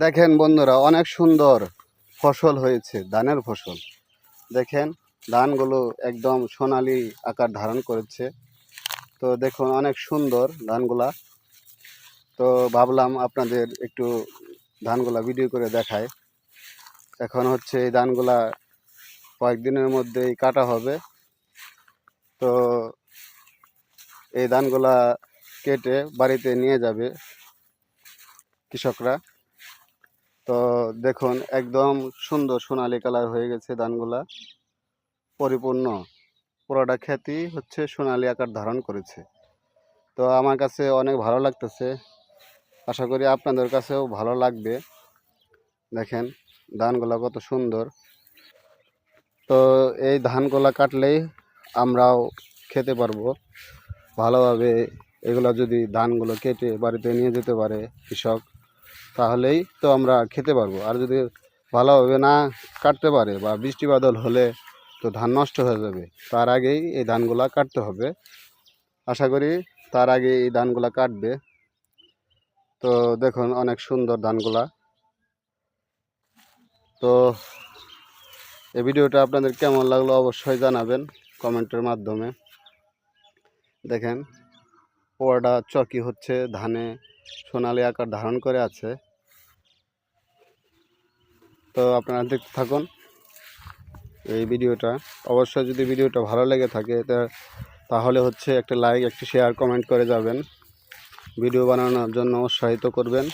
দেখেন বন্ধুরা, অনেক সুন্দর ফসল হয়েছে, ধানের ফসল। দেখেন ধানগুলো একদম সোনালী আকার ধারণ করেছে। তো দেখুন অনেক সুন্দর ধানগুলা। তো ভাবলাম আপনাদের একটু ধানগুলা ভিডিও করে দেখায়। এখন হচ্ছে এই ধানগুলা কয়েকদিনের মধ্যেই কাটা হবে। তো এই ধানগুলা কেটে বাড়িতে নিয়ে যাবে কৃষকরা। তো দেখুন একদম সুন্দর সোনালী কালার হয়ে গেছে ধানগুলা, পরিপূর্ণ পুরোটা ক্ষেতই হচ্ছে সোনালী আকার ধারণ করেছে। তো আমার কাছে অনেক ভালো লাগতেছে, আশা করি আপনাদের কাছেও ভালো লাগবে। দেখেন ধানগুলা কত সুন্দর। তো এই ধানগুলা কাটলেই আমরাও খেতে পারবো ভালোভাবে। এগুলো যদি ধানগুলো কেটে বাড়িতে নিয়ে যেতে পারে কৃষক, তাহলেই তো আমরা খেতে পারবো। আর যদি ভালোভাবে না কাটতে পারে বা বৃষ্টি বাদল হলে তো ধান নষ্ট হয়ে যাবে। তার আগেই এই ধানগুলা কাটতে হবে। আশা করি তার আগে এই ধানগুলা কাটবে। তো দেখুন অনেক সুন্দর ধানগুলা। তো এই ভিডিওটা আপনাদের কেমন লাগলো অবশ্যই জানাবেন কমেন্টের মাধ্যমে। দেখেন পুরোটা চকি হচ্ছে ধানে সোনালী আকার ধারণ করে আছে। তো আপনারা দেখতে থাকুন এই ভিডিওটা। অবশ্যই যদি ভিডিওটা ভালো লেগে থাকে তাহলে হচ্ছে একটা লাইক, একটি শেয়ার, কমেন্ট করে যাবেন। ভিডিও বানানোর জন্য উৎসাহিত করবেন।